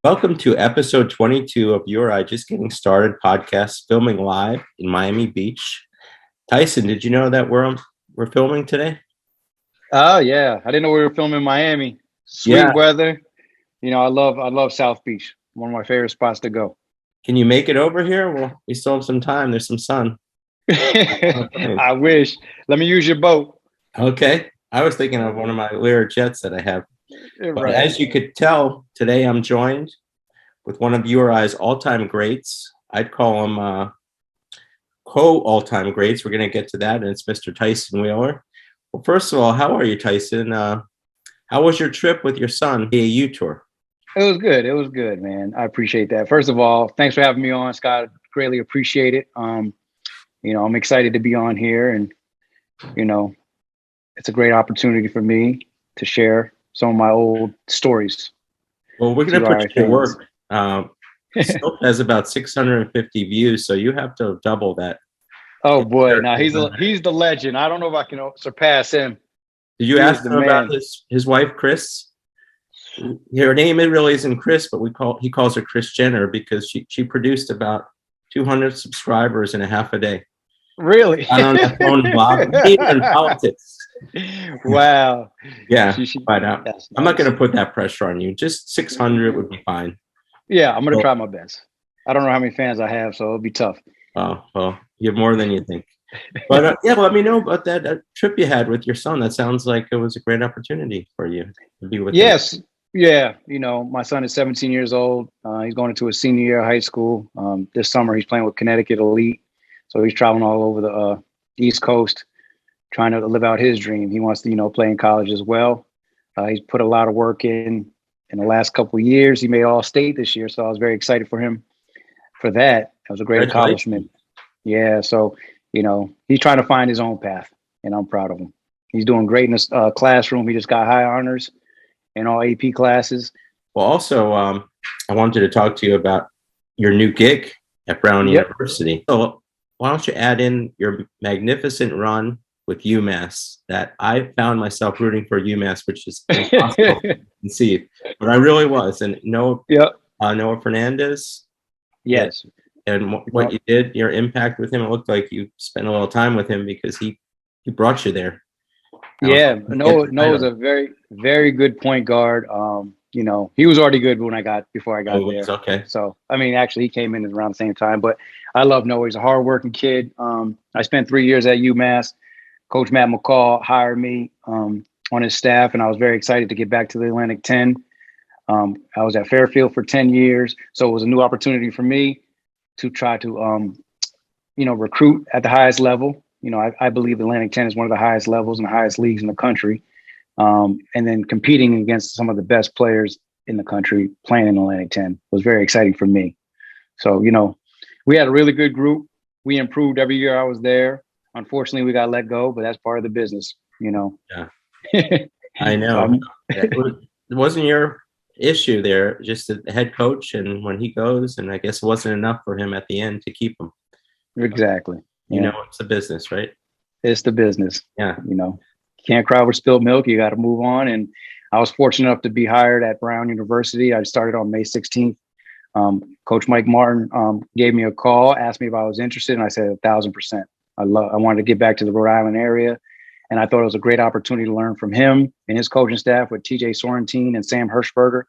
Welcome to episode 22 of URI Just Getting Started podcast, filming live in Miami Beach. Tyson, did you know that we're filming today? Oh yeah, I didn't know we were filming in Miami. Sweet Yeah. weather. I love South Beach. One of my favorite spots to go. Can you make it over here? Well, we still have some time. There's some sun. Okay. I wish. Let me use your boat. Okay. I was thinking of one of my Lear jets that I have. But Right. as you could tell, today I'm joined with one of URI's all-time greats. I'd call him co-all-time greats. We're going to get to that, and it's Mr. Tyson Wheeler. Well, first of all, how are you, Tyson? How was your trip with your son, the AU tour? It was good. It was good, man. I appreciate that. First of all, thanks for having me on, Scott. Greatly appreciate it. I'm excited to be on here, and it's a great opportunity for me to share some of my old stories. Well, we're going to put your work. Still has about 650 views, so you have to double that. Oh boy, now he's the legend. I don't know if I can surpass him. Did you ask him about his wife, Chris? Her name really isn't Chris, but he calls her Kris Jenner because she produced about 200 subscribers in a half a day. Really? I on that phone blog, in politics. Wow. Yeah, but nice. I'm not going to put that pressure on you. Just 600 would be fine. Yeah, I'm going to try my best. I don't know how many fans I have, so it'll be tough. Oh, well, you have more than you think. But yeah, let me know about that trip you had with your son. That sounds like it was a great opportunity for you to be with him. Yes. Yeah. My son is 17 years old. He's going into his senior year of high school. This summer, he's playing with Connecticut Elite. So he's traveling all over the East Coast, trying to live out his dream. He wants to, play in college as well. He's put a lot of work in the last couple of years. He made All-State this year, so I was very excited for him for that. It was a great accomplishment. Yeah, so, he's trying to find his own path, and I'm proud of him. He's doing great in this classroom. He just got high honors in all AP classes. Well, also, I wanted to talk to you about your new gig at Brown University. So why don't you add in your magnificent run with UMASS that I found myself rooting for UMASS, which is impossible to conceive, but I really was. And Noah Fernandez. Yes. And what you did, your impact with him, it looked like you spent a little time with him because he brought you there. Yeah, Noah's a very, very good point guard. He was already good before I got there. Okay. So, actually he came in around the same time, but I love Noah. He's a hardworking kid. I spent 3 years at UMass. Coach Matt McCall hired me on his staff, and I was very excited to get back to the Atlantic 10. I was at Fairfield for 10 years. So it was a new opportunity for me to try to, recruit at the highest level. I believe Atlantic 10 is one of the highest levels and the highest leagues in the country. And then competing against some of the best players in the country playing in Atlantic 10 was very exciting for me. So, we had a really good group. We improved every year I was there. Unfortunately, we got let go, but that's part of the business, Yeah, I know. It wasn't your issue there, just the head coach, and when he goes, and I guess it wasn't enough for him at the end to keep him. Exactly. It's a business, right? It's the business. Yeah. Can't cry over spilled milk. You got to move on. And I was fortunate enough to be hired at Brown University. I started on May 16th. Coach Mike Martin gave me a call, asked me if I was interested, and I said 1,000%. I wanted to get back to the Rhode Island area, and I thought it was a great opportunity to learn from him and his coaching staff with TJ Sorrentine and Sam Hirschberger.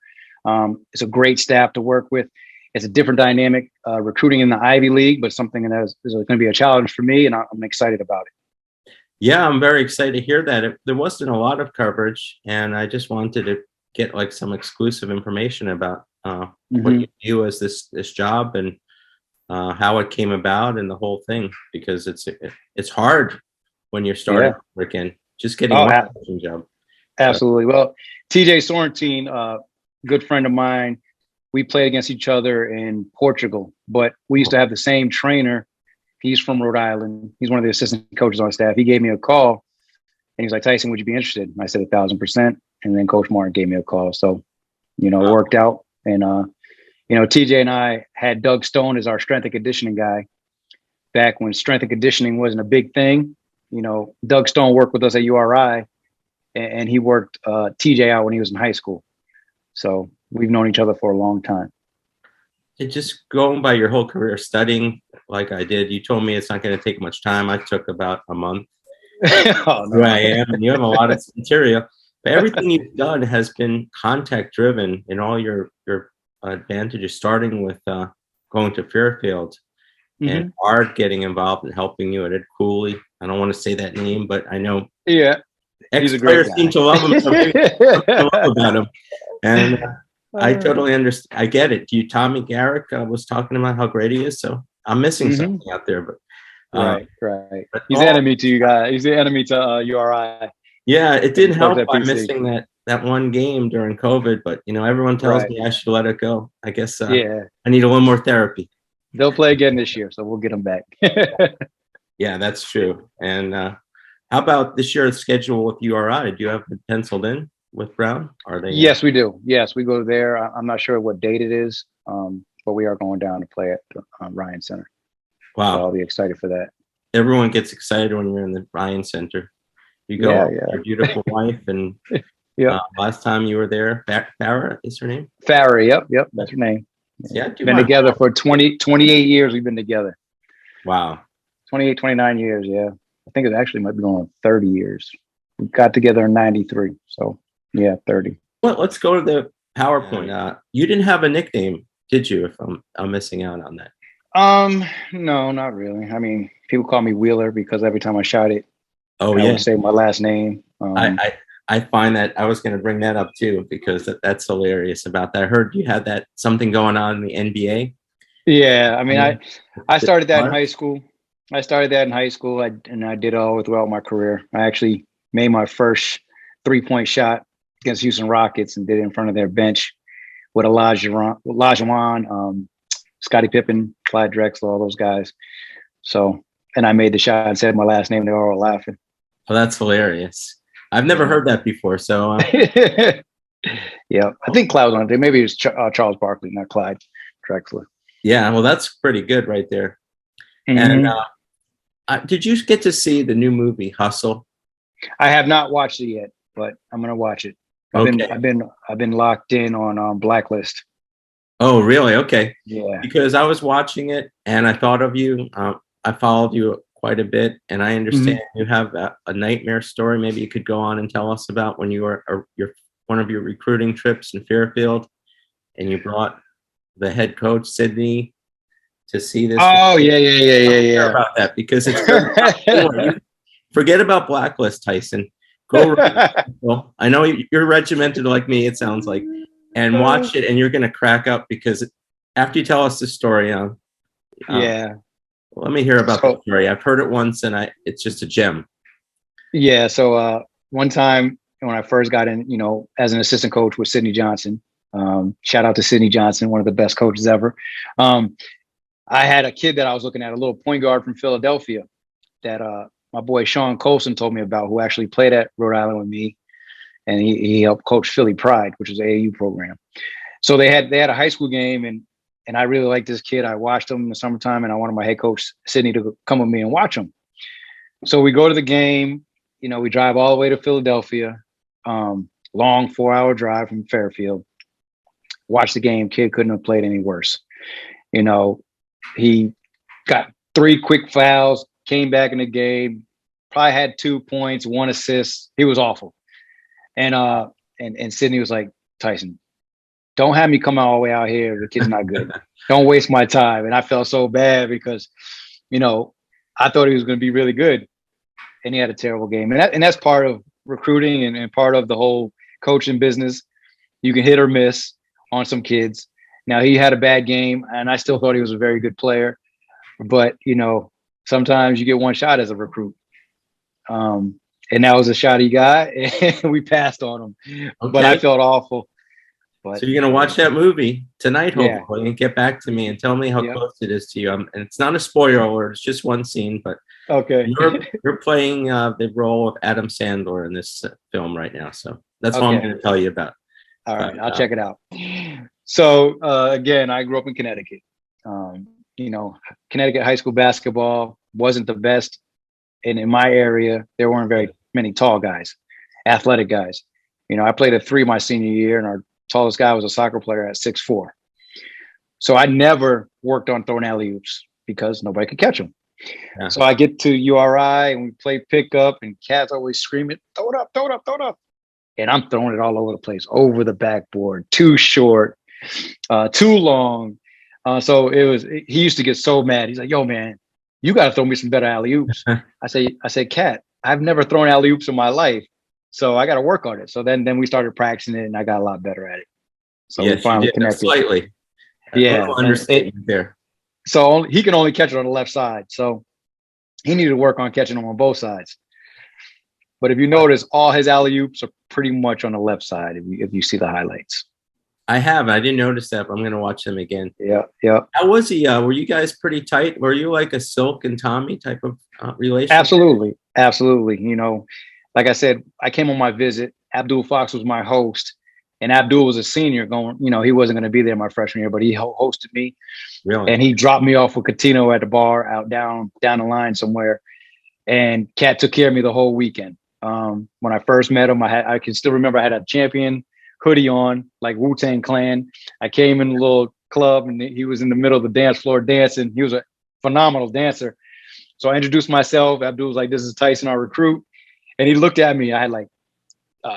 It's a great staff to work with. It's a different dynamic recruiting in the Ivy League, but something that is going to be a challenge for me, and I'm excited about it. Yeah, I'm very excited to hear that. There wasn't a lot of coverage, and I just wanted to get like some exclusive information about what you do as this job and how it came about and the whole thing, because it's hard when you're starting again, just getting one coaching job. Absolutely. Well, TJ Sorrentine, good friend of mine, we played against each other in Portugal, but we used to have the same trainer. He's from Rhode Island. He's one of the assistant coaches on staff. He gave me a call and he's like, Tyson, would you be interested? And I said 1,000%. And then Coach Martin gave me a call. So, it worked out. And, TJ and I had Doug Stone as our strength and conditioning guy back when strength and conditioning wasn't a big thing. Doug Stone worked with us at URI and he worked TJ out when he was in high school. So, we've known each other for a long time. It just going by your whole career studying like I did, you told me it's not going to take much time. I took about a month. Oh, no. Where I am, and you have a lot of material. But everything you've done has been contact driven in all your advantages, starting with going to Fairfield and Art getting involved and helping you at Ed Cooley. I don't want to say that name, but I know ex-players seem to love him. So maybe to love about him. And I totally understand. I get it. Tommy Garrick was talking about how great he is. So I'm missing something out there. But right. He's the enemy to you guys. He's the enemy to URI. Yeah, it didn't help by missing that one game during COVID, but everyone tells me I should let it go. I guess I need a little more therapy. They'll play again this year, so we'll get them back. Yeah, that's true. And how about this year's schedule with URI? Do you have it penciled in with Brown? Are they? Yes, we do. Yes, we go there. I'm not sure what date it is, but we are going down to play at the Ryan Center. Wow. So I'll be excited for that. Everyone gets excited when you're in the Ryan Center. You go with your beautiful wife, and last time you were there, Farrah is her name? Farrah, yep, that's her name. Yeah, been together for 28 years. We've been together. Wow. 28, 29 years, yeah. I think it actually might be going on 30 years. We got together in 93, so yeah, 30. Well, let's go to the PowerPoint. You didn't have a nickname, did you, if I'm missing out on that? No, not really. I mean, people call me Wheeler because every time I shot it, I would say my last name. I find that I was going to bring that up too, because that's hilarious about that. I heard you had something going on in the NBA. Yeah, I mean, I started that in high school. I did it all throughout my career. I actually made my first 3-point shot against Houston Rockets and did it in front of their bench with Olajuwon, Scottie Pippen, Clyde Drexler, all those guys. So, and I made the shot and said my last name. They were all laughing. Oh, that's hilarious. I've never heard that before. So, yeah, I think Clyde was on it. Maybe it was Charles Barkley, not Clyde Drexler. Yeah, well, that's pretty good right there. And did you get to see the new movie Hustle? I have not watched it yet, but I'm gonna watch it. I've been locked in on Blacklist. Oh, really? Okay. Yeah. Because I was watching it and I thought of you. I followed you quite a bit, and I understand you have a nightmare story. Maybe you could go on and tell us about when you were one of your recruiting trips in Fairfield, and you brought the head coach Sydney to see this. Oh, yeah. About that, because it's forget about Blacklist, Tyson. Go. I know you're regimented like me. It sounds like, and watch it, and you're gonna crack up because after you tell us the story, let me hear about the story. I've heard it once, and it's just a gem. Yeah. So one time when I first got in, as an assistant coach with Sidney Johnson, shout out to Sidney Johnson, one of the best coaches ever. I had a kid that I was looking at, a little point guard from Philadelphia that my boy Sean Colson told me about, who actually played at Rhode Island with me. And he helped coach Philly Pride, which was an AAU program. So they had a high school game, and I really liked this kid. I watched him in the summertime, and I wanted my head coach Sydney to come with me and watch him. So we go to the game. We drive all the way to Philadelphia, long 4-hour drive from Fairfield. Watch the game. Kid couldn't have played any worse. He got 3 quick fouls, came back in the game, probably had 2 points, 1 assist. He was awful. And Sydney was like, Tyson, don't have me come all the way out here. The kid's not good. Don't waste my time. And I felt so bad because, I thought he was going to be really good, and he had a terrible game. And that's part of recruiting and part of the whole coaching business. You can hit or miss on some kids. Now, he had a bad game, and I still thought he was a very good player. But, sometimes you get one shot as a recruit. And that was a shot he got, and we passed on him. Okay. But I felt awful. But, so you're going to watch that movie tonight, hopefully, and get back to me and tell me how close it is to you. And it's not a spoiler alert. It's just one scene. But okay, you're playing the role of Adam Sandler in this film right now. So that's what I'm going to tell you about. All right, I'll check it out. So, again, I grew up in Connecticut. Connecticut high school basketball wasn't the best. And in my area, there weren't very many tall guys, athletic guys. I played a 3 my senior year, and Tallest guy was a soccer player at 6'4". So I never worked on throwing alley-oops because nobody could catch them. Yeah. So I get to URI and we play pickup, and Cat's always screaming, throw it up, throw it up, throw it up. And I'm throwing it all over the place, over the backboard, too short, too long. So he used to get so mad. He's like, yo, man, you got to throw me some better alley-oops. I say, Cat, I've never thrown alley-oops in my life, so I got to work on it. So then we started practicing it, and I got a lot better at it. So we finally connected. Slightly. Yeah. Understatement there. So he can only catch it on the left side. So he needed to work on catching them on both sides. But if you notice, all his alley-oops are pretty much on the left side if you see the highlights. I have. I didn't notice that, but I'm going to watch them again. Yeah. How was he? Were you guys pretty tight? Were you like a Silk and Tommy type of relationship? Absolutely. You know, like I said, I came on my visit. Abdul Fox was my host. And Abdul was a senior going, you know, he wasn't going to be there my freshman year, but he hosted me. Really? And he dropped me off with Catino at the bar out down the line somewhere. And Cat took care of me the whole weekend. When I first met him, I can still remember I had a Champion hoodie on, like Wu Tang Clan. I came in a little club and he was in the middle of the dance floor dancing. He was a phenomenal dancer. So I introduced myself. Abdul was like, this is Tyson, our recruit. And he looked at me. I had like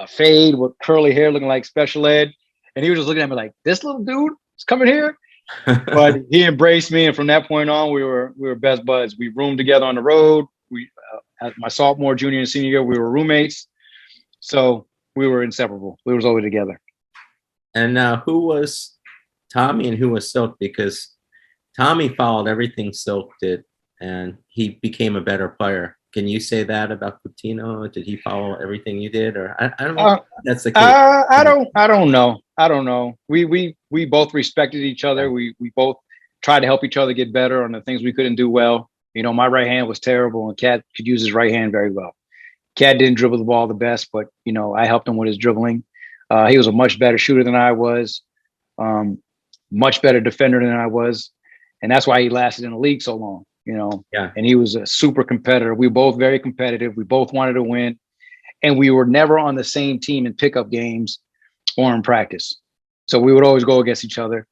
fade with curly hair looking like special ed. And he was just looking at me like, this little dude is coming here. But he embraced me. And from that point on, we were best buds. We roomed together on the road. My sophomore, junior, and senior year, we were roommates. So we were inseparable. We was always together. And who was Tommy and who was Silk? Because Tommy followed everything Silk did, and he became a better player. Can you say that about Coutinho? Did he follow everything you did, or I don't know? If that's the case. I don't know. We both respected each other. We both tried to help each other get better on the things we couldn't do well. You know, my right hand was terrible, and Cat could use his right hand very well. Cat didn't dribble the ball the best, but you know, I helped him with his dribbling. He was a much better shooter than I was, much better defender than I was, and that's why he lasted in the league so long. You know, And he was a super competitor. We were both very competitive. We both wanted to win, and we were never on the same team in pickup games or in practice. So we would always go against each other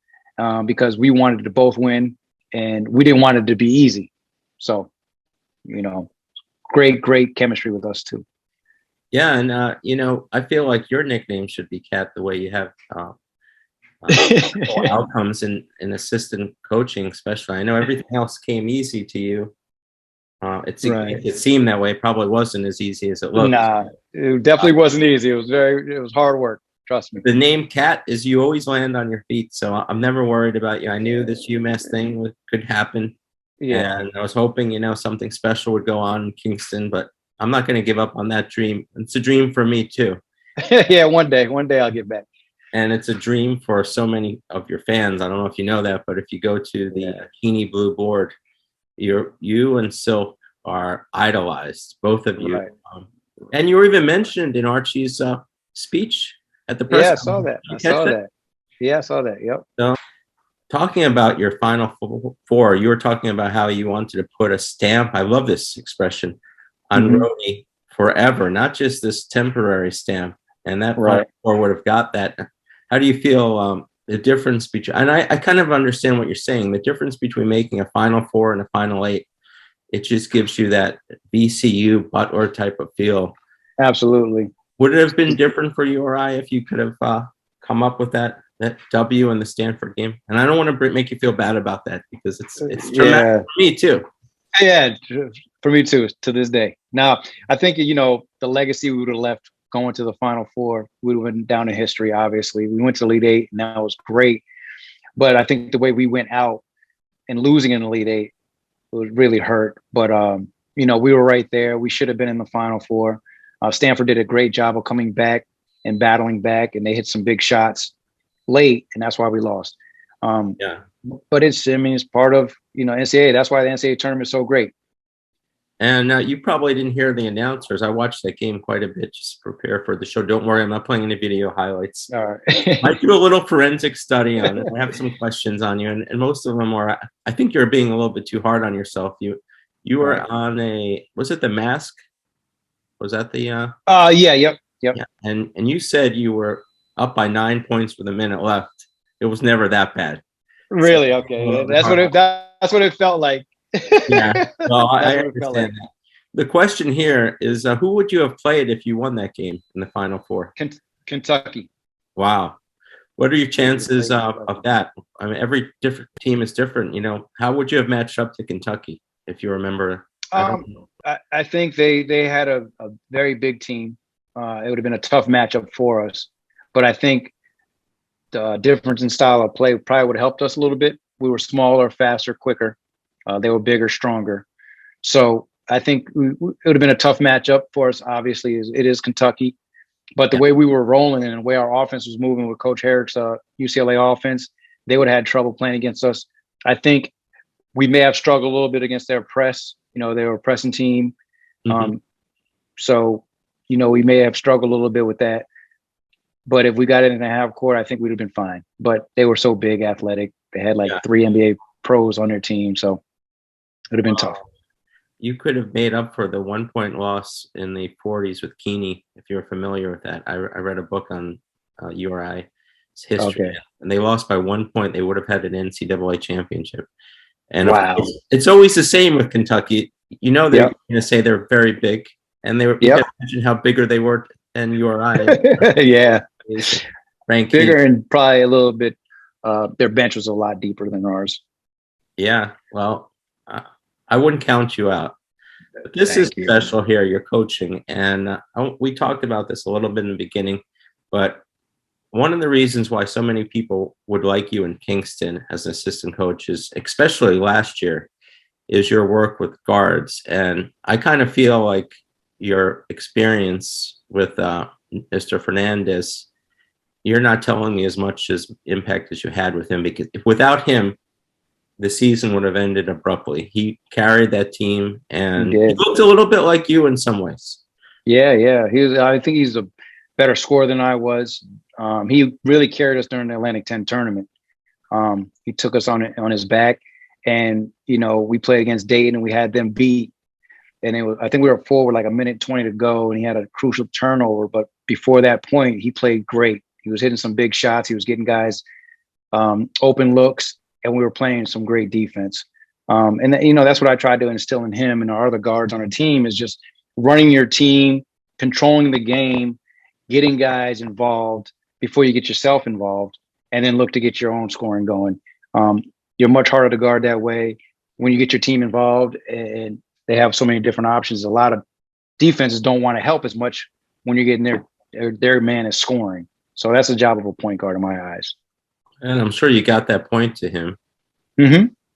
because we wanted to both win, and we didn't want it to be easy. So, you know, great chemistry with us too. Yeah, and you know, I feel like your nickname should be Cat, the way you have outcomes in assistant coaching, especially. I know everything else came easy to you. It seemed that way. It probably wasn't as easy as it looked. Nah, it definitely wasn't easy. It was hard work. Trust me. The name Cat is you always land on your feet, so I'm never worried about you. I knew this UMass thing could happen. Yeah, and I was hoping, you know, something special would go on in Kingston, but I'm not going to give up on that dream. It's a dream for me too. Yeah, one day I'll get back. And it's a dream for so many of your fans. I don't know if you know that, but if you go to the Bikini Blue board, you and Silk are idolized, both of you. Right. And you were even mentioned in Archie's speech at the press. Yeah, I saw that. Yeah, I saw that. Yep. So, talking about your Final Four, you were talking about how you wanted to put a stamp. I love this expression on Rhodey forever, not just this temporary stamp. And that Final Four would have got that. How do you feel the difference between? And I kind of understand what you're saying. The difference between making a Final Four and a Final Eight, it just gives you that VCU Butler type of feel. Absolutely. Would it have been different for URI if you could have come up with that W in the Stanford game? And I don't want to make you feel bad about that because it's traumatic for me too. Yeah, for me too, to this day. Now, I think, you know, the legacy we would have left going to the Final Four, we would have been down in history, obviously. We went to Elite Eight, and that was great. But I think the way we went out and losing in Elite Eight was really hurt. But, you know, we were right there. We should have been in the Final Four. Stanford did a great job of coming back and battling back, and they hit some big shots late, and that's why we lost. But it's part of, you know, NCAA. That's why the NCAA tournament is so great. And you probably didn't hear the announcers. I watched that game quite a bit just to prepare for the show. Don't worry, I'm not playing any video highlights. All right. I do a little forensic study on it. I have some questions on you, and most of them are, I think you're being a little bit too hard on yourself. You were on was it the Mask? Was that the? Yep. Yeah. And you said you were up by 9 points with a minute left. It was never that bad. Really? Okay. That's what it felt like. Yeah. Well, I understand that. The question here is, who would you have played if you won that game in the Final Four? Kentucky. Wow. What are your chances of that? I mean, every different team is different. You know, how would you have matched up to Kentucky if you remember? I think they had a very big team. It would have been a tough matchup for us, but I think the difference in style of play probably would have helped us a little bit. We were smaller, faster, quicker. They were bigger, stronger. So I think it would have been a tough matchup for us. Obviously, it is Kentucky, but the way we were rolling and the way our offense was moving with Coach Herrick's UCLA offense, they would have had trouble playing against us. I think we may have struggled a little bit against their press. You know, they were a pressing team. So, you know, we may have struggled a little bit with that. But if we got it in the half court, I think we'd have been fine. But they were so big, athletic. They had like 3 NBA pros on their team. So it would have been tough. You could have made up for the 1-point loss in the 40s with Keeney, if you're familiar with that. I read a book on URI history, and they lost by 1 point. They would have had an NCAA championship. And it's always the same with Kentucky. You know, they're going to say they're very big, and they were imagine how bigger they were than URI. Bigger and probably a little bit. Their bench was a lot deeper than ours. Yeah, well, I wouldn't count you out. But this is special here. You're coaching, and we talked about this a little bit in the beginning, but one of the reasons why so many people would like you in Kingston as an assistant coach is, especially last year, is your work with guards. And I kind of feel like your experience with Mr. Fernandez, you're not telling me as much as impact as you had with him, because without him, the season would have ended abruptly. He carried that team, and he looked a little bit like you in some ways. Yeah. I think he's a better scorer than I was. He really carried us during the Atlantic 10 tournament. He took us on his back, and you know, we played against Dayton and we had them beat. And I think we were forward like a minute 20 to go, and he had a crucial turnover. But before that point, he played great. He was hitting some big shots. He was getting guys open looks, and we were playing some great defense. And you know, that's what I tried to instill in him and our other guards on our team, is just running your team, controlling the game, getting guys involved before you get yourself involved, and then look to get your own scoring going. You're much harder to guard that way when you get your team involved, and they have so many different options. A lot of defenses don't want to help as much when you're getting their man is scoring. So that's the job of a point guard in my eyes. And I'm sure you got that point to him.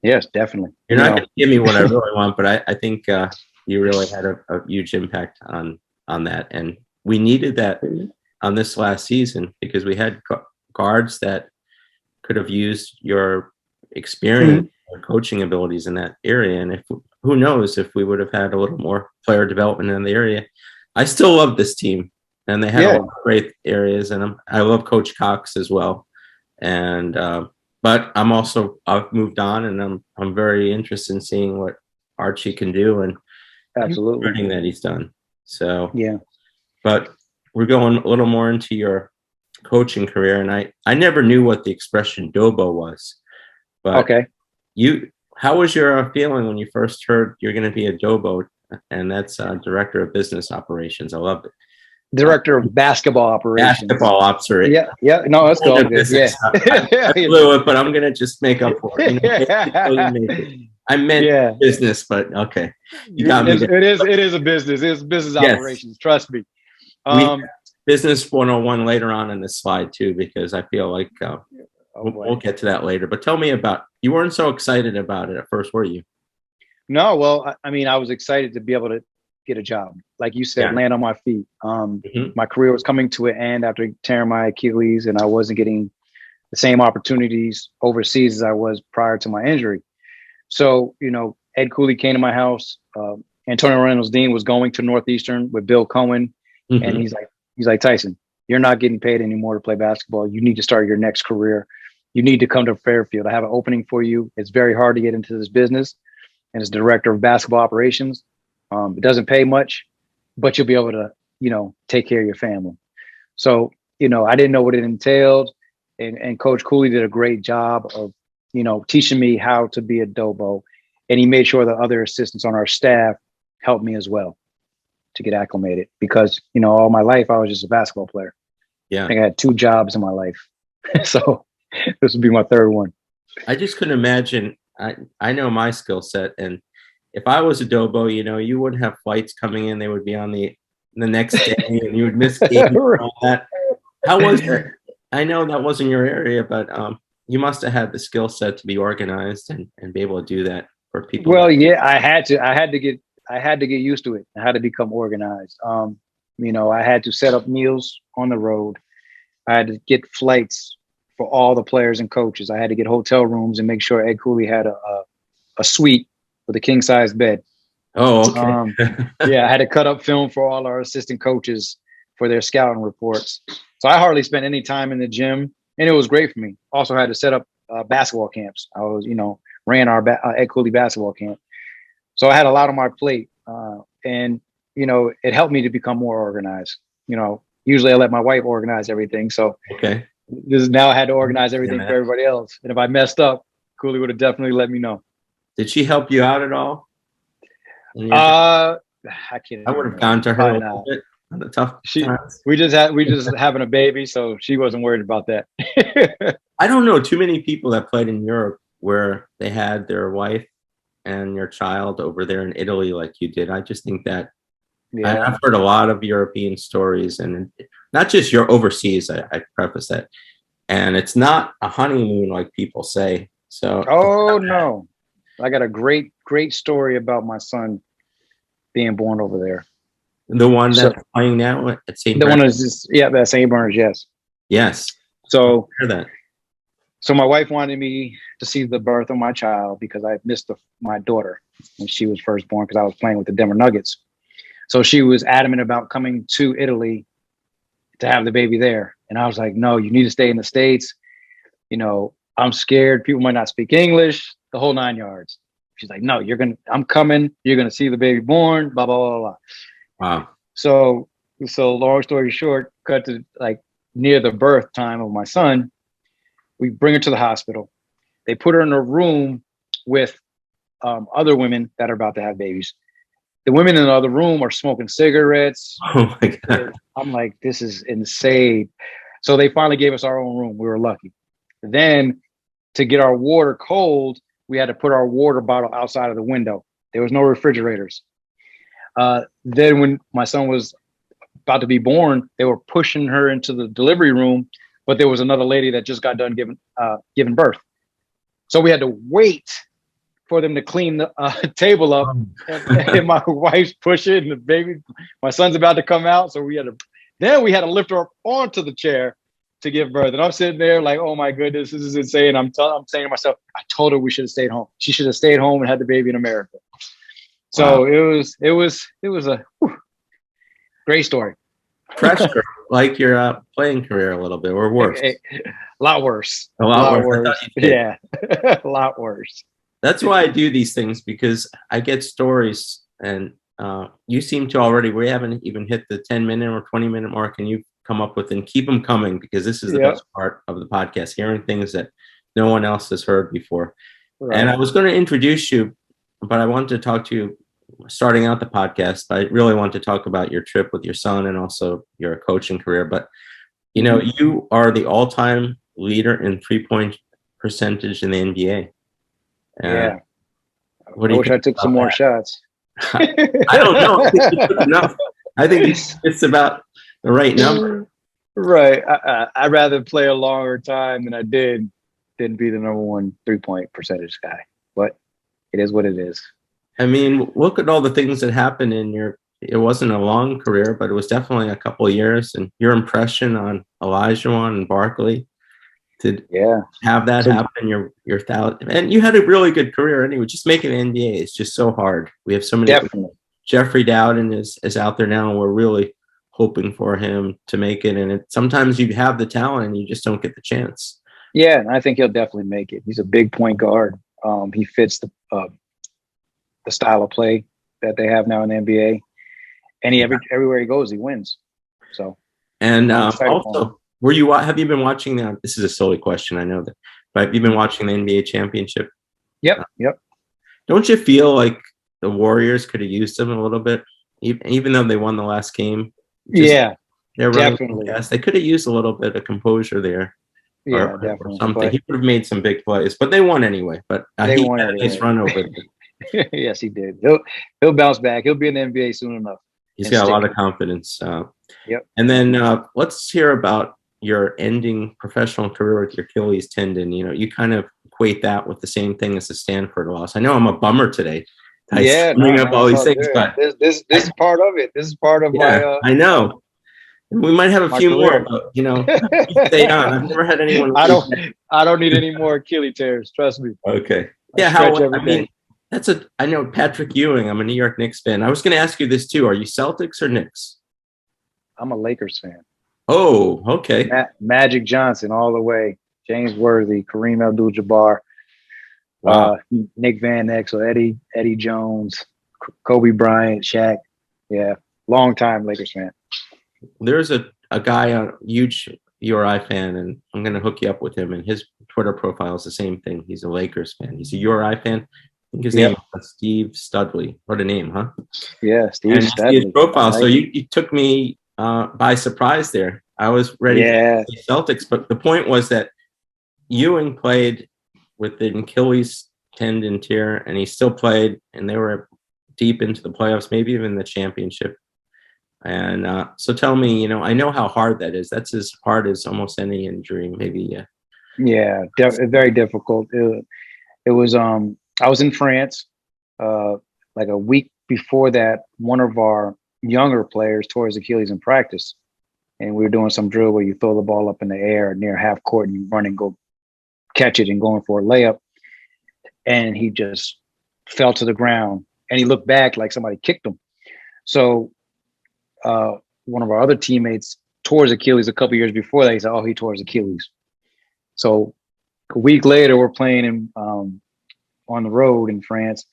Yes, definitely. You're not going to give me what I really want, but I think you really had a huge impact on that. And we needed that on this last season, because we had guards that could have used your experience, your coaching abilities in that area. And who knows if we would have had a little more player development in the area. I still love this team, and they had a lot of great areas. And I love Coach Cox as well. And but I've moved on, and I'm very interested in seeing what Archie can do, and everything that he's done. So but we're going a little more into your coaching career, and I never knew what the expression DOBO was. But how was your feeling when you first heard you're going to be a DOBO, and that's Director of Business Operations? I love it. Director of Basketball Operations. Basketball Operations. No, that's all good. I blew it, but I'm gonna just make up for it. You know, I meant business, but okay, you got me. It is a business. It's business operations. Trust me. Business 101 later on in this slide too, because I feel like we'll get to that later. But tell me about. You weren't so excited about it at first, were you? No, well, I mean, I was excited to be able to get a job, like you said, land on my feet. My career was coming to an end after tearing my Achilles, and I wasn't getting the same opportunities overseas as I was prior to my injury. So, you know, Ed Cooley came to my house. Antonio Reynolds Dean was going to Northeastern with Bill Cohen, and he's like, Tyson, you're not getting paid anymore to play basketball. You need to start your next career. You need to come to Fairfield. I have an opening for you. It's very hard to get into this business, and as Director of Basketball Operations. It doesn't pay much, but you'll be able to, you know, take care of your family. So I didn't know what it entailed. And Coach Cooley did a great job of, teaching me how to be a DOBO. And he made sure the other assistants on our staff helped me as well to get acclimated because, all my life I was just a basketball player. Yeah. I think I had 2 jobs in my life. So this would be my 3rd one. I just couldn't imagine. I know my skill set, and if I was a DOBO, you wouldn't have flights coming in. They would be on the next day, and you would miss games and all that. How was it? I know that wasn't your area, but you must have had the skill set to be organized and be able to do that for people. Well, yeah, I had to get used to it. I had to become organized. I had to set up meals on the road. I had to get flights for all the players and coaches. I had to get hotel rooms and make sure Ed Cooley had a suite with a king size bed. Oh, okay. Yeah, I had to cut up film for all our assistant coaches for their scouting reports. So I hardly spent any time in the gym, and it was great for me. Also had to set up basketball camps. I was, ran our Ed Cooley basketball camp. So I had a lot on my plate, and it helped me to become more organized. Usually I let my wife organize everything. So okay, now I had to organize everything for everybody else. And if I messed up, Cooley would have definitely let me know. Did she help you out at all? I can't. I would have gone to her a little bit on the tough times. We just having a baby, so she wasn't worried about that. I don't know too many people that played in Europe where they had their wife and your child over there in Italy like you did. I just think that I've heard a lot of European stories, and not just your overseas. I preface that, and it's not a honeymoon like people say. So, no, I got a great story about my son being born over there. The one that's playing now at St. The one is at St. Bernard's. Yes. Yes. So I hear that. So my wife wanted me to see the birth of my child because I missed my daughter when she was first born because I was playing with the Denver Nuggets. So she was adamant about coming to Italy to have the baby there. And I was like, no, you need to stay in the States. I'm scared. People might not speak English, the whole 9 yards. She's like, no, I'm coming. You're going to see the baby born, blah, blah, blah, blah. Wow. So long story short, cut to like near the birth time of my son, we bring her to the hospital. They put her in a room with other women that are about to have babies. The women in the other room are smoking cigarettes. Oh my God. I'm like, this is insane. So they finally gave us our own room. We were lucky. Then to get our water cold, we had to put our water bottle outside of the window. There was no refrigerators. Then when my son was about to be born, they were pushing her into the delivery room, but there was another lady that just got done giving birth. So we had to wait for them to clean the table up, and my wife's pushing the baby. My son's about to come out, so we had to lift her up onto the chair to give birth. And I'm sitting there like, oh my goodness, this is insane. I'm saying to myself, I told her we should have stayed home. She should have stayed home and had the baby in America. So wow. it was a great story. Pressure, like your playing career a little bit, or worse. A lot worse. A lot worse. Yeah, a lot worse. That's why I do these things, because I get stories, and you seem to already. We haven't even hit the 10-minute or 20-minute mark, and you come up with, and keep them coming, because this is the best part of the podcast: hearing things that no one else has heard before. Right. And I was going to introduce you, but I wanted to talk to you starting out the podcast. I really want to talk about your trip with your son and also your coaching career. But you are the all-time leader in 3-point percentage in the NBA. Yeah. I wish I took some more shots. I don't know. I think you took enough. I think it's about the right number. Right. I'd rather play a longer time than I did than be the number one 3-point percentage guy. But it is what it is. I mean, look at all the things that happened it wasn't a long career, but it was definitely a couple of years. And your impression on Olajuwon and Barkley to have that happen, your thousand, and you had a really good career anyway. Just making the NBA is just so hard. We have so many. Definitely. Jeffrey Dowden is out there now, and we're really hoping for him to make it. And sometimes you have the talent and you just don't get the chance. Yeah, and I think he'll definitely make it. He's a big point guard. He fits the style of play that they have now in the NBA, and everywhere he goes, he wins. So, and also Have you been watching the, this is a silly question, I know that, but have you been watching the NBA championship? Yep. Don't you feel like the Warriors could have used them a little bit, even though they won the last game? Yeah, they're definitely. Yes, they could have used a little bit of composure there. Yeah, or definitely. something. But he would have made some big plays, but they won anyway. But they he won had a anyway. nice run over there. Yes, he did. He'll bounce back. He'll be in the NBA soon enough. He's got a lot of confidence. Yep. And then let's hear about your ending professional career with your Achilles tendon. You know, you kind of equate that with the same thing as the Stanford loss. I know I'm a bummer today. Bring up all these things, but this is part of it. This is part of my. I know. We might have a few career. more, but you know, stay on. I've never had anyone. I don't need any more Achilles tears. Trust me. Okay. I know Patrick Ewing. I'm a New York Knicks fan. I was going to ask you this too. Are you Celtics or Knicks? I'm a Lakers fan. Oh, okay. Magic Johnson all the way. James Worthy, Kareem Abdul-Jabbar, wow. Nick Van Exel, Eddie Jones, Kobe Bryant, Shaq. Yeah, long time Lakers fan. There's a guy, a huge URI fan, and I'm going to hook you up with him. And his Twitter profile is the same thing. He's a Lakers fan. He's a URI fan. I think his name is Steve Studley. What a name, huh? Yeah, Steve Studley. His profile. So you took me by surprise there. I was ready to say Celtics, but the point was that Ewing played with the Achilles tendon tear, and he still played, and they were deep into the playoffs, maybe even the championship. And so tell me, you know, I know how hard that is. That's as hard as almost any injury, maybe. Yeah, very difficult. It was, I was in France, like a week before that, one of our younger players tore his Achilles in practice. And we were doing some drill where you throw the ball up in the air near half court and you run and go catch it and going for a layup. And he just fell to the ground and he looked back like somebody kicked him. So one of our other teammates tore his Achilles a couple years before that. He said, "Oh, he tore his Achilles." So a week later, we're playing on the road in France,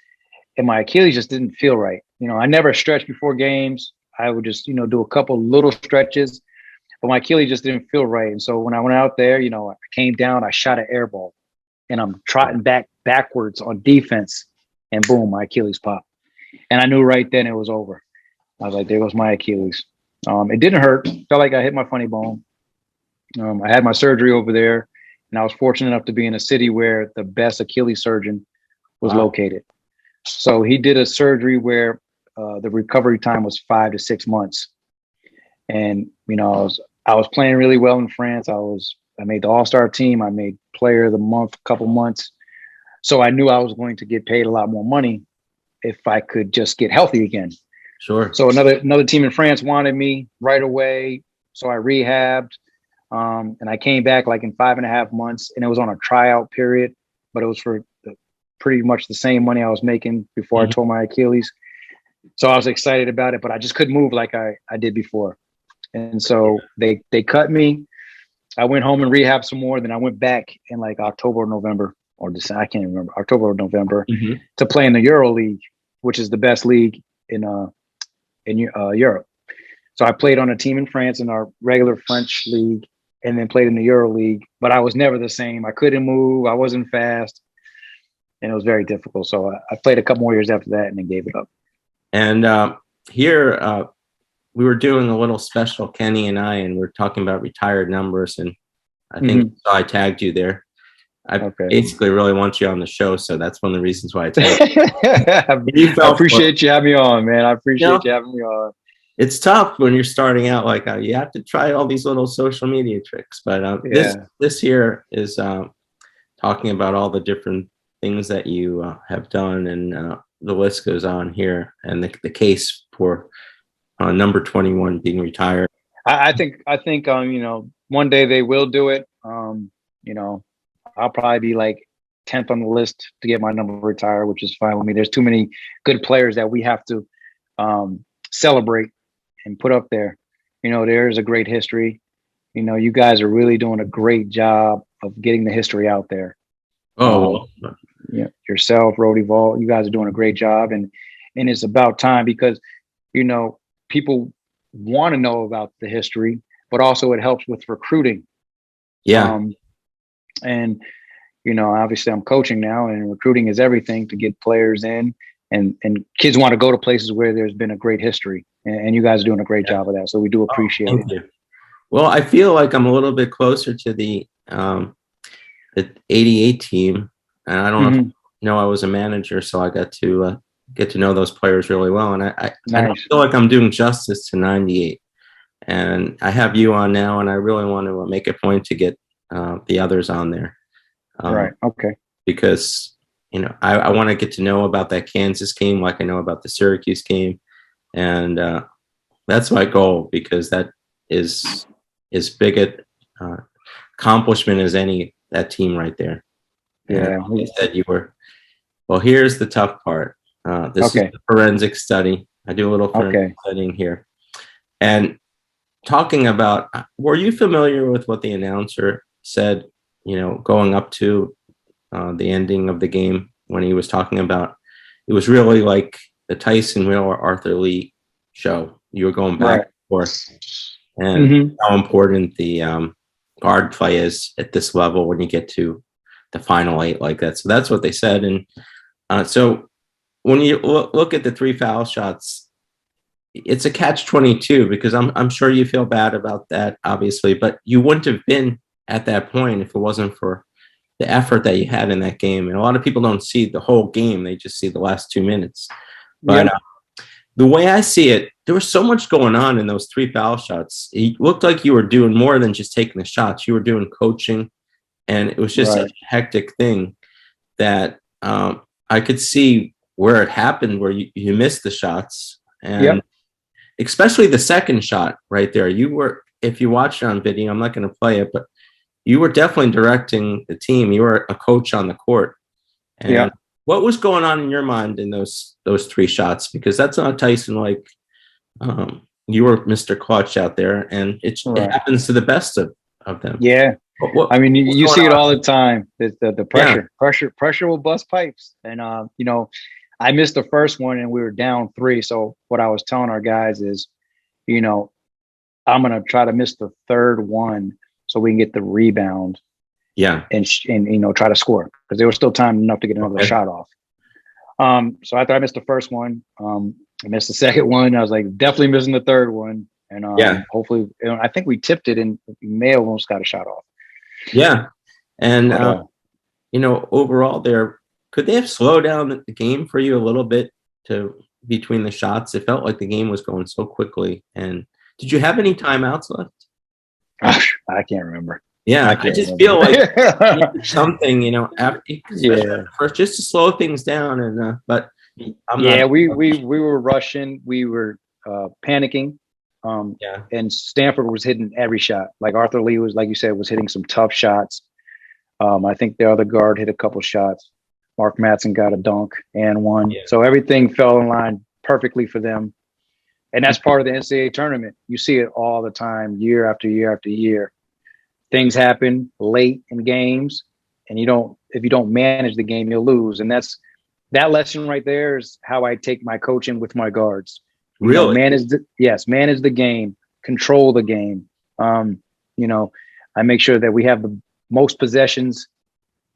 and my Achilles just didn't feel right. You know, I never stretched before games. I would just, you know, do a couple little stretches, but my Achilles just didn't feel right. And so when I went out there, you know, I came down, I shot an air ball, and I'm trotting backwards on defense, and boom, my Achilles popped. And I knew right then it was over. I was like, there goes my Achilles. It didn't hurt. Felt like I hit my funny bone. I had my surgery over there, and I was fortunate enough to be in a city where the best Achilles surgeon was located. So he did a surgery where the recovery time was 5 to 6 months. And, you know, I was playing really well in France. I made the All-Star team. I made Player of the Month a couple months. So I knew I was going to get paid a lot more money if I could just get healthy again. Sure. So another team in France wanted me right away. So I rehabbed, and I came back like in 5.5 months, and it was on a tryout period, but it was for pretty much the same money I was making before I tore my Achilles. So I was excited about it, but I just couldn't move like I did before. And so they cut me. I went home and rehabbed some more. Then I went back in like October or November or December. I can't remember, October or November, to play in the Euro League, which is the best league in Europe. So I played on a team in France in our regular French league, and then played in the Euro League. But I was never the same. I couldn't move. I wasn't fast, and it was very difficult. So I played a couple more years after that, and then gave it up. And here we were doing a little special, Kenny and I, and we're talking about retired numbers. And I think I tagged you there. I basically really want you on the show, so that's one of the reasons why I tagged you. I appreciate you having me on, man. I appreciate you having me on. It's tough when you're starting out. Like you have to try all these little social media tricks. But this here is talking about all the different things that you have done, and the list goes on here, and the case for number 21 being retired. I think you know, one day they will do it. You know, I'll probably be like 10th on the list to get my number retired, which is fine with me. There's too many good players that we have to celebrate and put up there. You know, there is a great history. You know, you guys are really doing a great job of getting the history out there. Yeah, yourself, Rody Vault, you guys are doing a great job, and it's about time, because, you know, people want to know about the history, but also it helps with recruiting. Yeah. And obviously I'm coaching now, and recruiting is everything to get players in, and kids want to go to places where there's been a great history, and you guys are doing a great job of that. So we do appreciate it. Thank you. Well, I feel like I'm a little bit closer to the 88 team, and I don't know I was a manager, so I got to get to know those players really well, and I feel like I'm doing justice to 98. And I have you on now, and I really want to make a point to get the others on there. Right. Okay. Because I want to get to know about that Kansas game, like I know about the Syracuse game, and that's my goal, because that is as big a accomplishment as that team right there. Yeah. And you said you were. Well, here's the tough part. This is the forensic study. I do a little forensic studying here, and talking about. Were you familiar with what the announcer said? Going up to the ending of the game, when he was talking about, it was really like the Tyson Wheeler Arthur Lee show. You were going back and forth, and how important the guard play is at this level when you get to the final 8 like that. So that's what they said. And so when you look at the 3 foul shots, it's a catch-22, because I'm sure you feel bad about that, obviously, but you wouldn't have been at that point if it wasn't for the effort that you had in that game. And a lot of people don't see the whole game. They just see the last 2 minutes. But the way I see it, there was so much going on in those 3 foul shots. It looked like you were doing more than just taking the shots. You were doing coaching, and it was just such a hectic thing that I could see where it happened, where you missed the shots. And especially the second shot right there. You were, if you watch it on video, I'm not going to play it, but you were definitely directing the team. You were a coach on the court. And what was going on in your mind in those 3 shots? Because that's not Tyson. Like, you were Mr. Clutch out there, and it happens to the best of them. Yeah. I mean, you see it all the time. The pressure will bust pipes. And, I missed the first one, and we were down 3. So what I was telling our guys is, I'm going to try to miss the third one so we can get the rebound. Yeah. And try to score, because there was still time enough to get another shot off. So after I missed the first one, I missed the second one. I was like, definitely missing the third one. And hopefully, I think we tipped it, and we may have almost got a shot off. Yeah. And, overall could they have slowed down the game for you a little bit between the shots? It felt like the game was going so quickly. And did you have any timeouts left? I can't remember. Yeah, I just feel like something, after first, just to slow things down. And but we were rushing, we were panicking. And Stanford was hitting every shot. Like Arthur Lee was, like you said, was hitting some tough shots. I think the other guard hit a couple shots. Mark Matson got a dunk and one. Yeah. So everything fell in line perfectly for them. And that's part of the NCAA tournament. You see it all the time, year after year after year. Things happen late in games, and if you don't manage the game, you'll lose. And that lesson right there is how I take my coaching with my guards. Really? Manage the game, control the game. I make sure that we have the most possessions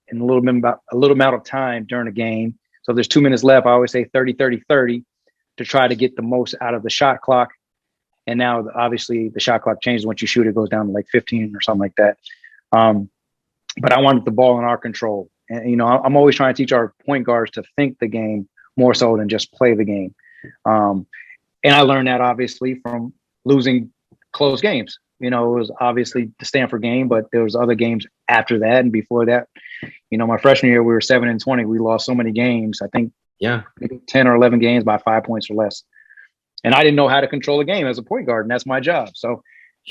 in a little amount of time during a game. So if there's 2 minutes left, I always say 30, 30, 30 to try to get the most out of the shot clock. And now, obviously, the shot clock changes. Once you shoot, it goes down to like 15 or something like that. But I wanted the ball in our control. And, I'm always trying to teach our point guards to think the game more so than just play the game. And I learned that, obviously, from losing close games. It was obviously the Stanford game, but there was other games after that and before that. My freshman year, we were 7-20. We lost so many games. I think maybe 10 or 11 games by 5 points or less. And I didn't know how to control a game as a point guard, and that's my job. So,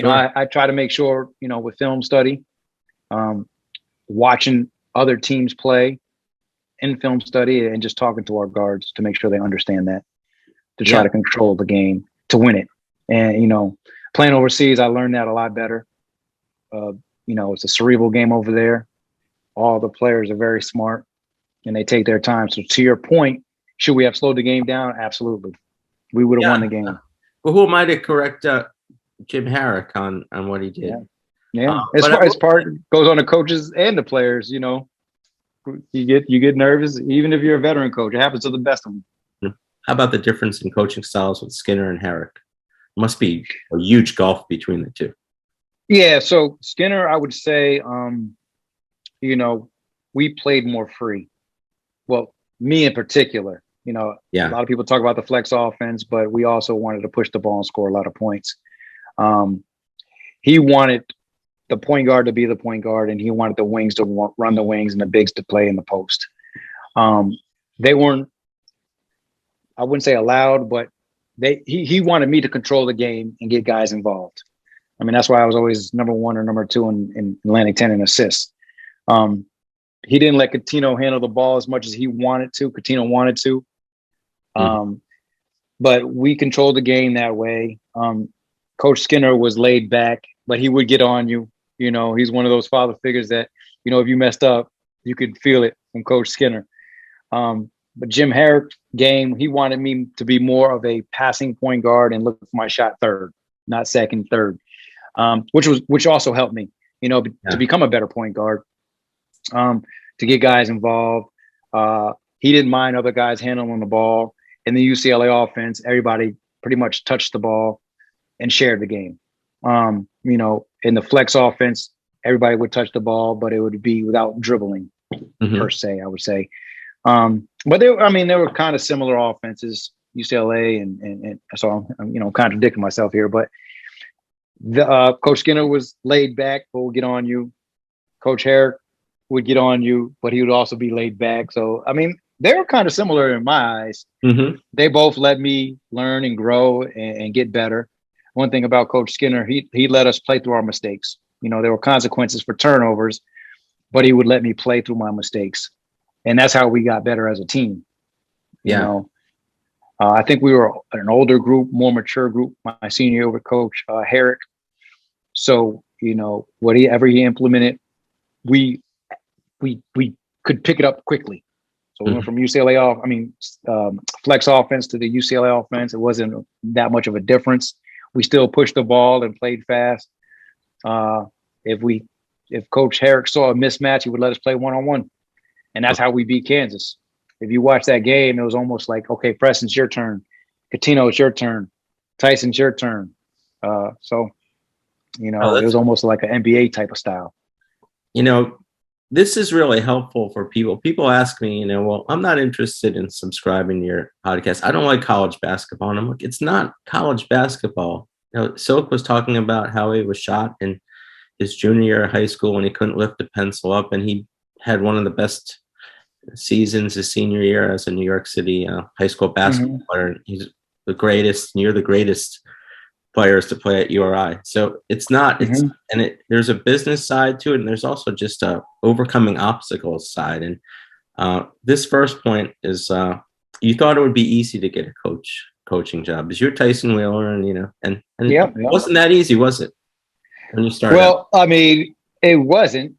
I try to make sure, with film study, watching other teams play in film study, and just talking to our guards to make sure they understand that, to try to control the game, to win it. And, playing overseas, I learned that a lot better. It's a cerebral game over there. All the players are very smart, and they take their time. So to your point, should we have slowed the game down? Absolutely. We would have won the game. Well, who am I to correct Jim Harrick on what he did. Yeah. Yeah. But It's part goes on the coaches and the players, you know. You get nervous, even if you're a veteran coach. It happens to the best of them. how about the difference in coaching styles with Skinner and Herrick? Must be a huge gulf between the two. Yeah, so Skinner, I would say, you know, we played more free. Well, me in particular, you know, Yeah. a lot of people talk about the flex offense, but we also wanted to push the ball and score a lot of points. He wanted the point guard to be the point guard, and he wanted the wings to run the wings and the bigs to play in the post. They weren't, I wouldn't say allowed, but he wanted me to control the game and get guys involved. I mean, that's why I was always number 1 or number 2 in Atlantic 10 in assists. He didn't let Coutinho handle the ball as much as he wanted to. Coutinho wanted to. But we controlled the game that way. Coach Skinner was laid back, but he would get on you. You know, he's one of those father figures that, you know, if you messed up, you could feel it from Coach Skinner. But Jim Herrick game, he wanted me to be more of a passing point guard and look for my shot third, not second, third, which also helped me, you know, to become a better point guard, to get guys involved. He didn't mind other guys handling the ball. In the UCLA offense, everybody pretty much touched the ball and shared the game. You know, in the flex offense, everybody would touch the ball, but it would be without dribbling per se, I would say. But they were kind of similar offenses, UCLA, and so I'm you know, contradicting myself here, but the Coach Skinner was laid back, but would get on you. Coach Herrick would get on you, but he would also be laid back. So, I mean, they were kind of similar in my eyes. They both let me learn and grow and get better. One thing about Coach Skinner, he let us play through our mistakes. You know, there were consequences for turnovers, but he would let me play through my mistakes. And that's how we got better as a team. You know, I think we were an older group, more mature group, my senior year with Coach Herrick. So, you know, whatever he implemented, we could pick it up quickly. So we went from flex offense to the UCLA offense. It wasn't that much of a difference. We still pushed the ball and played fast. If Coach Herrick saw a mismatch, he would let us play one-on-one. And that's how we beat Kansas. If you watch that game, it was almost like, okay, Preston's your turn. Coutinho, it's your turn. Tyson's your turn. So, you know, it was almost like an NBA type of style. You know, this is really helpful for people. People ask me, you know, well, I'm not interested in subscribing to your podcast. I don't like college basketball. And I'm like, it's not college basketball. You know, Silk was talking about how he was shot in his junior year of high school when he couldn't lift a pencil up. And he had one of the best seasons his senior year as a New York City high school basketball player. He's the greatest, near the greatest players to play at URI. So it's not, there's a business side to it, and there's also just a overcoming obstacles side. And this first point is, you thought it would be easy to get a coaching job, because you're Tyson Wheeler, and you know, and it wasn't that easy, was it, when you started? Well, I mean, it wasn't.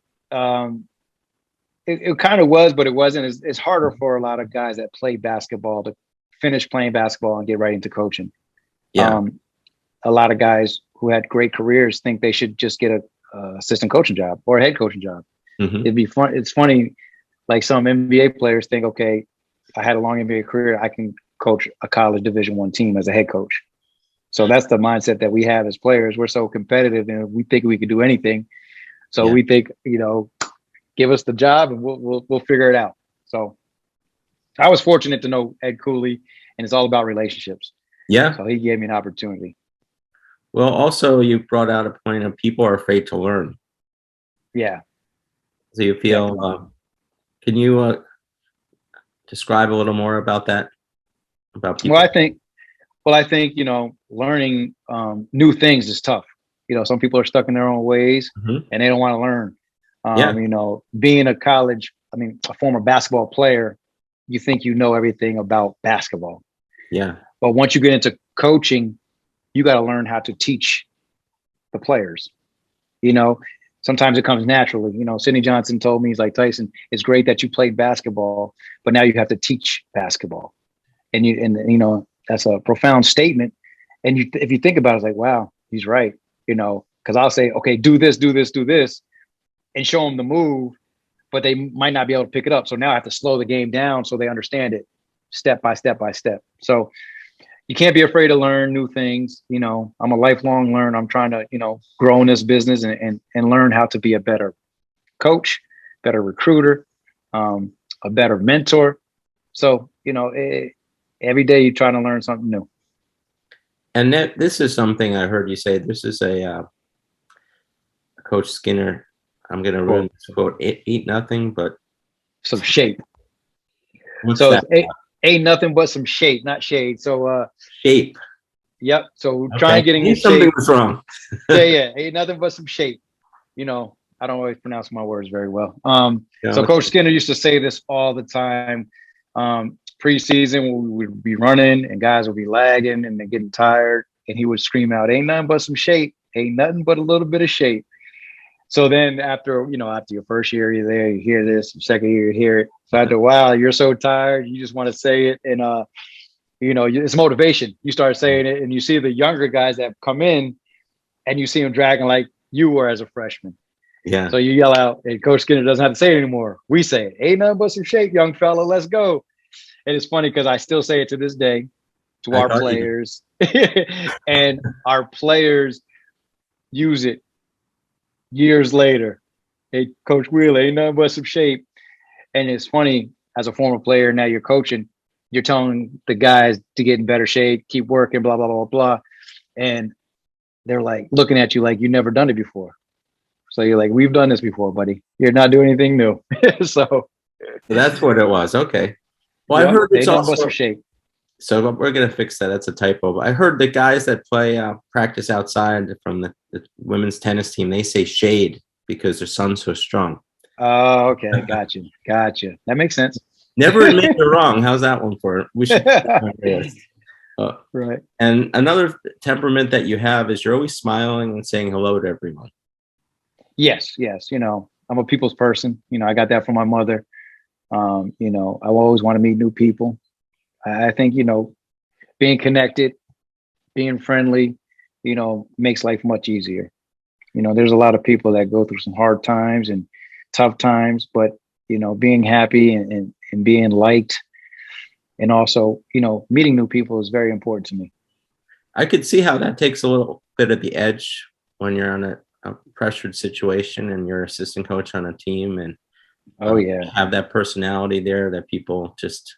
It kind of was, but it wasn't. It's harder for a lot of guys that play basketball to finish playing basketball and get right into coaching. A lot of guys who had great careers think they should just get a assistant coaching job or a head coaching job. It'd be fun. It's funny. Like some NBA players think, okay, I had a long NBA career, I can coach a college Division I team as a head coach. So that's the mindset that we have as players. We're so competitive and we think we can do anything. So we think, you know, give us the job and we'll figure it out. So I was fortunate to know Ed Cooley, and it's all about relationships. Yeah. So he gave me an opportunity. Well, also you brought out a point of people are afraid to learn. Yeah. So you feel, can you describe a little more about that? About people? Well, I think, you know, learning new things is tough. You know, some people are stuck in their own ways and they don't want to learn. You know, being a former basketball player, you think you know everything about basketball. Yeah. But once you get into coaching, you got to learn how to teach the players. You know, sometimes it comes naturally. You know, Sidney Johnson told me, he's like, Tyson, it's great that you played basketball, but now you have to teach basketball. And you know, that's a profound statement. And if you think about it, it's like, wow, he's right. Because I'll say, okay, do this, do this, do this, and show them the move, but they might not be able to pick it up. So now I have to slow the game down so they understand it step by step by step. So you can't be afraid to learn new things. I'm a lifelong learner. I'm trying to, grow in this business and learn how to be a better coach, better recruiter, a better mentor. So, every day you're trying to learn something new. And this is something I heard you say. This is a Coach Skinner. I'm going to ruin this quote. Eat nothing but some shape. What's so that? Ain't nothing but some shape, not shade. So shape. Yep. So trying to get in something was wrong. yeah. Ain't nothing but some shape. I don't always pronounce my words very well. So Coach Skinner used to say this all the time. Preseason, we would be running and guys would be lagging and they're getting tired, and he would scream out, "Ain't nothing but some shape. Ain't nothing but a little bit of shape." So then after your first year, you're there, you hear this, second year, you hear it. So after a while, you're so tired, you just want to say it. And, it's motivation. You start saying it and you see the younger guys that come in and you see them dragging like you were as a freshman. Yeah. So you yell out, and Coach Skinner doesn't have to say it anymore. We say it. Ain't nothing but some shape, young fella. Let's go. And it's funny because I still say it to this day to our players. And our players use it years later. Hey, Coach Wheeler, ain't nothing but some shape. And it's funny, as a former player, now you're coaching, you're telling the guys to get in better shape, keep working, blah, blah, blah, blah. And they're like looking at you like you've never done it before. So you're like, we've done this before, buddy. You're not doing anything new. So that's what it was. Okay. Well, I heard it's also shape. So we're going to fix that. That's a typo. But I heard the guys that play practice outside from the women's tennis team, they say shade because their sun's so strong. Oh, okay. Gotcha. That makes sense. Never admit you're wrong. How's that one for it? We should. Right. And another temperament that you have is you're always smiling and saying hello to everyone. Yes. I'm a people's person. I got that from my mother. I always want to meet new people. I think, being connected, being friendly, makes life much easier. There's a lot of people that go through some hard times and tough times, but, being happy and being liked, and also, meeting new people is very important to me. I could see how that takes a little bit of the edge when you're on a pressured situation and you're assistant coach on a team and have that personality there that people just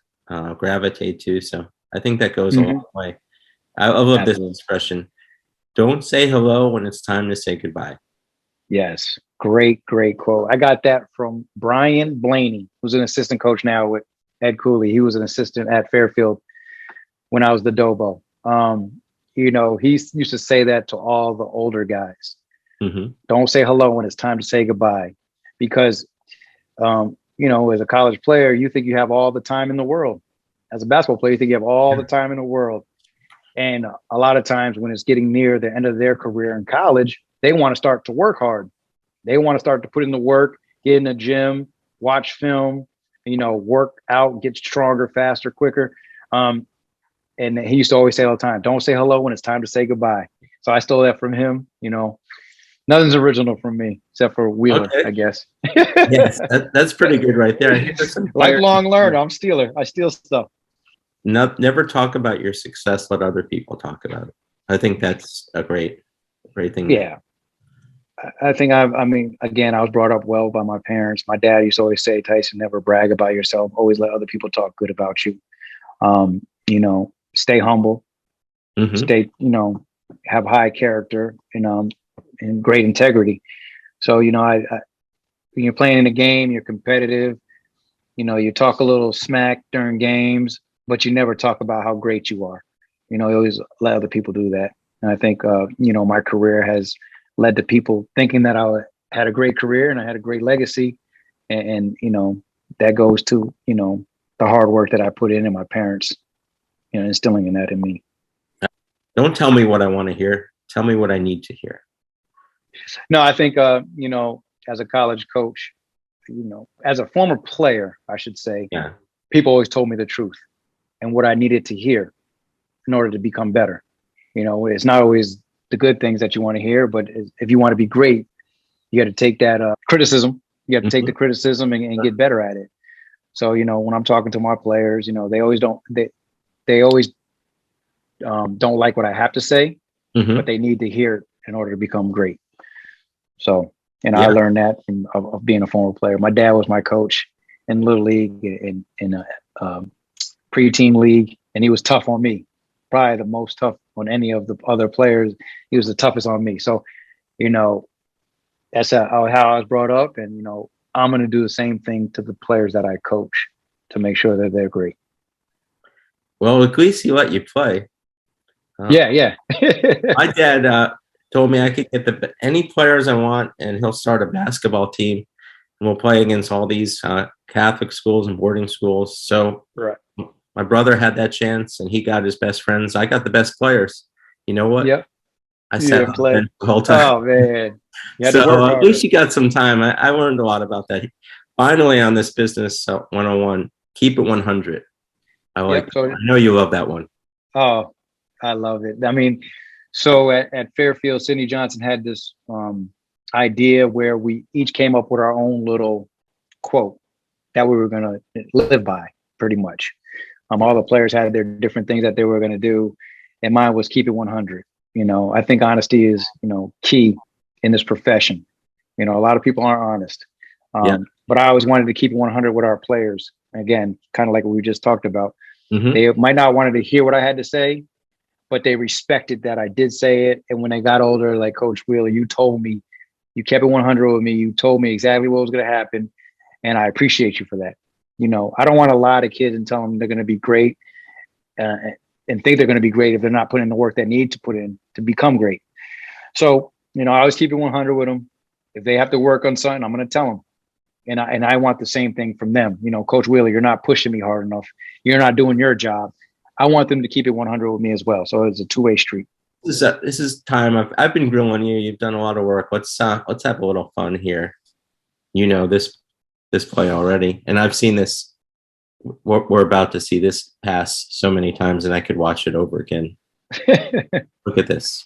gravitate to. So I think that goes a long way. I love this expression. Don't say hello when it's time to say goodbye. Yes. Great quote. I got that from Brian Blaney, who's an assistant coach now with Ed Cooley. He was an assistant at Fairfield when I was the DOBO. He used to say that to all the older guys. Mm-hmm. Don't say hello when it's time to say goodbye, because as a college player, you think you have all the time in the world. As a basketball player, you think you have all the time in the world. And a lot of times when it's getting near the end of their career in college, they want to start to work hard. They want to start to put in the work, get in the gym, watch film, work out, get stronger, faster, quicker. And he used to always say all the time, don't say hello when it's time to say goodbye. So I stole that from him. Nothing's original from me except for Wheeler, I guess. Yes, that's pretty good right there. Lifelong learner. I'm stealer. I steal stuff. Never talk about your success. Let other people talk about it. I think that's a great thing. Yeah. I think again, I was brought up well by my parents. My dad used to always say, Tyson, never brag about yourself. Always let other people talk good about you. Stay humble, stay, have high character, and great integrity. So, when you're playing in a game, you're competitive, you talk a little smack during games, but you never talk about how great you are. You always let other people do that. And I think, my career has led to people thinking that I had a great career and I had a great legacy. And that goes to, the hard work that I put in and my parents, instilling in that in me. Don't tell me what I want to hear. Tell me what I need to hear. No, I think, as a college coach, as a former player, I should say, people always told me the truth and what I needed to hear in order to become better. It's not always the good things that you want to hear. But if you want to be great, you got to take that criticism. You have to take the criticism and get better at it. So, you know, when I'm talking to my players, you know, they always don't like what I have to say, but they need to hear it in order to become great. So, and I learned that of being a former player. My dad was my coach in Little League, in a pre-team league, and he was tough on me. Probably the most tough on any of the other players. He was the toughest on me. So, you know, that's how I was brought up. And, you know, I'm going to do the same thing to the players that I coach to make sure that they're great. Well, at least he let you play. Yeah. My dad told me I could get any players I want, and he'll start a basketball team, and we'll play against all these Catholic schools and boarding schools. So my brother had that chance, and he got his best friends. I got the best players. You know what? Yep. I sat the whole time. Oh, man. So at least you got some time. I learned a lot about that. Finally, on this business 101, keep it 100. I like. I know you love that one. Oh, I love it. I mean, so at Fairfield, Sidney Johnson had this idea where we each came up with our own little quote that we were going to live by, pretty much. All the players had their different things that they were going to do, and mine was keep it 100. You know, I think honesty is, you know, key in this profession. You know, a lot of people aren't honest, but I always wanted to keep it 100 with our players. Again, kind of like what we just talked about. They might not wanted to hear what I had to say, but they respected that I did say it. And when they got older, like, Coach Wheeler, you told me, you kept it 100 with me. You told me exactly what was going to happen. And I appreciate you for that. You know, I don't want to lie to kids and tell them they're going to be great and think they're going to be great if they're not putting in the work they need to put in to become great. So, you know, I always keep it 100 with them. If they have to work on something, I'm going to tell them. And I want the same thing from them. You know, Coach Wheeler, you're not pushing me hard enough. You're not doing your job. I want them to keep it 100 with me as well. So it's a two-way street. This is time. I've been grilling you. You've done a lot of work. Let's have a little fun here. You know this play already, and I've seen this. We're about to see this pass so many times, and I could watch it over again. Look at this.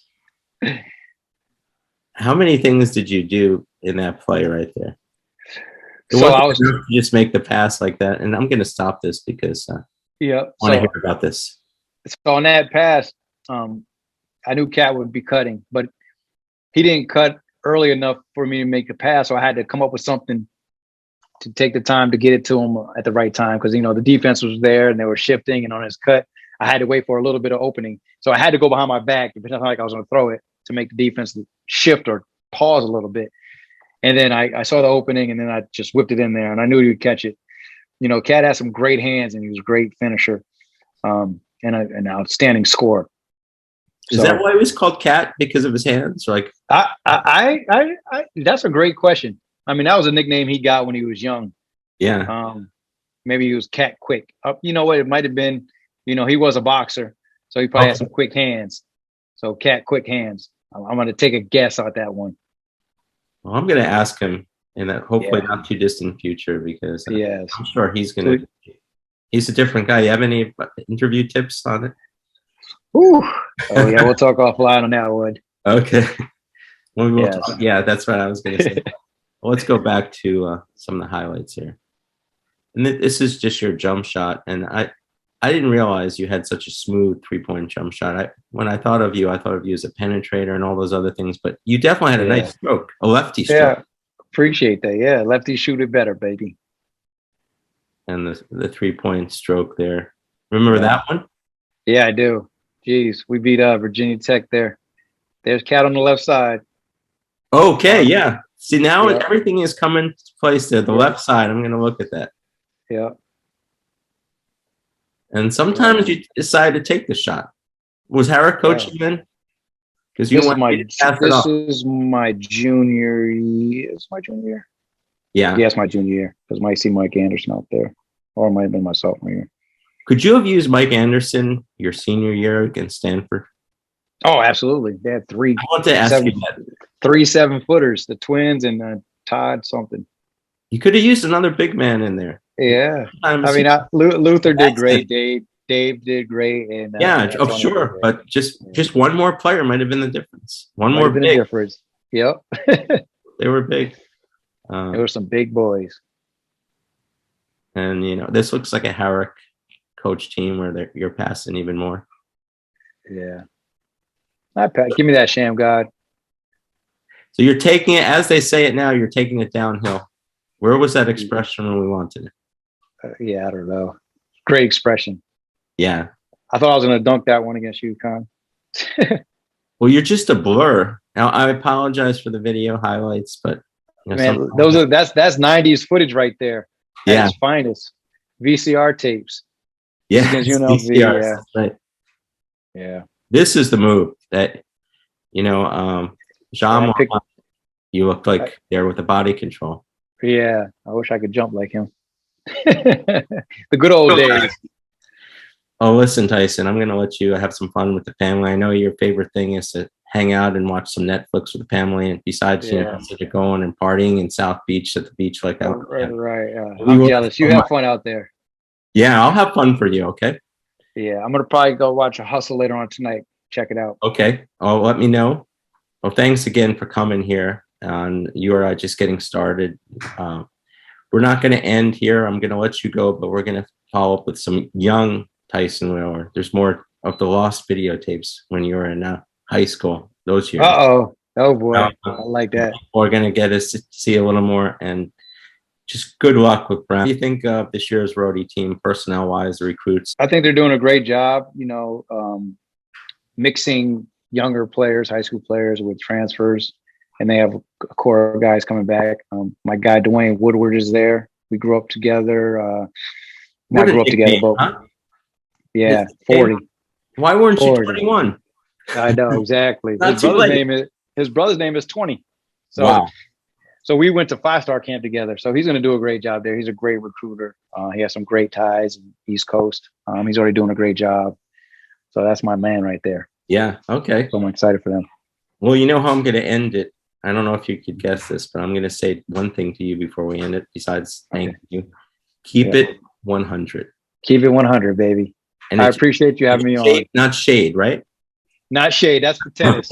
How many things did you do in that play right there? So I was just make the pass like that, and I'm going to stop this because I want to hear about this. So on that pass, I knew Cat would be cutting, but he didn't cut early enough for me to make the pass, so I had to come up with something to take the time to get it to him at the right time because, you know, the defense was there and they were shifting, and on his cut, I had to wait for a little bit of opening. So I had to go behind my back. It wasn't like I was going to throw it to make the defense shift or pause a little bit. And then I saw the opening, and then I just whipped it in there, and I knew he would catch it. You know, Cat had some great hands, and he was a great finisher, and an outstanding scorer. Is that why he was called Cat, because of his hands? Like, that's a great question. I mean, that was a nickname he got when he was young. Yeah. Maybe he was Cat Quick. You know what? It might have been. You know, he was a boxer, so he probably had some quick hands. So Cat Quick Hands. I'm going to take a guess on that one. Well, I'm going to ask him in that hopefully not too distant future because I'm sure he's going to. He's a different guy. You have any interview tips on it? Ooh. Oh yeah, we'll talk offline on that one. Okay. We'll talk. Yeah, that's what I was going to say. Well, let's go back to some of the highlights here. And this is just your jump shot, and I didn't realize you had such a smooth 3-point jump shot. When I thought of you as a penetrator and all those other things, but you definitely had a nice stroke, a lefty stroke. Yeah, appreciate that. Yeah, lefty shoot it better, baby. And the 3-point stroke there. Remember that one? Yeah, I do. Jeez, we beat Virginia Tech there. There's Cat on the left side. Okay, yeah. See, now everything is coming to place there. The left side, I'm going to look at that. Yeah. And sometimes you decide to take the shot. Was Harry coaching then? Because you want to pass it off. This is my junior year. It's my junior year. Yeah. Yeah, it's my junior year. Because I might see Mike Anderson out there. Or it might have been my sophomore year. Could you have used Mike Anderson your senior year against Stanford? Oh, absolutely. They had three. I want to ask you that. 3 7-footers, the twins and Todd something. You could have used another big man in there. Yeah. I mean, Luther did great. Dave Dave did great, and Yeah, oh Antonio sure, did great. but just one more player might have been the difference. One Might more have been a big. difference. Yep. They were big. There were some big boys. And this looks like a Herrick coach team where you're passing even more. Yeah. Give me that, Sham God. So you're taking it, as they say it now, you're taking it downhill. Where was that expression when we wanted it? Yeah, I don't know. Great expression. Yeah. I thought I was going to dunk that one against you, Con. Well, you're just a blur. Now, I apologize for the video highlights, but man, that's 90s footage right there. Yeah. At its finest. VCR tapes. Yeah. UNLV, VCRs, yeah. That's right. Yeah. This is the move that, Jean, you look like there with the body control. Yeah. I wish I could jump like him. The good old days. Oh, listen, Tyson, I'm going to let you have some fun with the family. I know your favorite thing is to hang out and watch some Netflix with the family. And besides, instead of going and partying in South Beach at the beach like that. Right. I'm jealous. You have fun out there. Yeah, I'll have fun for you. Okay. Yeah. I'm going to probably go watch a Hustle later on tonight. Check it out. Okay. Oh, let me know. Well, thanks again for coming here. And you are just getting started. We're not going to end here. I'm going to let you go, but we're going to follow up with some young Tyson Wheeler. There's more of the lost videotapes when you were in high school, those years. Oh boy. I like that. We're going to get us to see a little more, and just good luck with Brown. What do you think of this year's roadie team, personnel wise, the recruits? I think they're doing a great job, mixing younger players, high school players with transfers, and they have a core of guys coming back. My guy, Dwayne Woodward, is there. We grew up together. Not grew up together, but yeah, 40. Why weren't you 21? I know, exactly. His brother's name is 20. So, wow. So we went to 5-star camp together. So he's going to do a great job there. He's a great recruiter. He has some great ties in East Coast. He's already doing a great job. So that's my man right there. Yeah. Okay. So I'm excited for them. Well, you know how I'm going to end it. I don't know if you could guess this, but I'm going to say one thing to you before we end it. Besides, thank you. Keep it 100. Keep it 100, baby. And I appreciate you having me on. Not shade, right? Not shade. That's for tennis.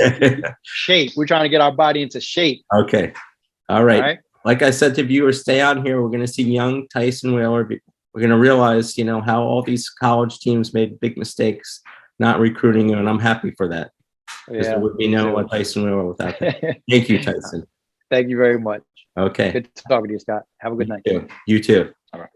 Shape. We're trying to get our body into shape. Okay. All right. Like I said to viewers, stay on here. We're going to see young Tyson Wheeler. We're going to realize, how all these college teams made big mistakes not recruiting you, and I'm happy for that. Because there would be no Tyson Wheeler without that. Thank you, Tyson. Thank you very much. Okay. Good to talk with you, Scott. Have a good night. You too. All right.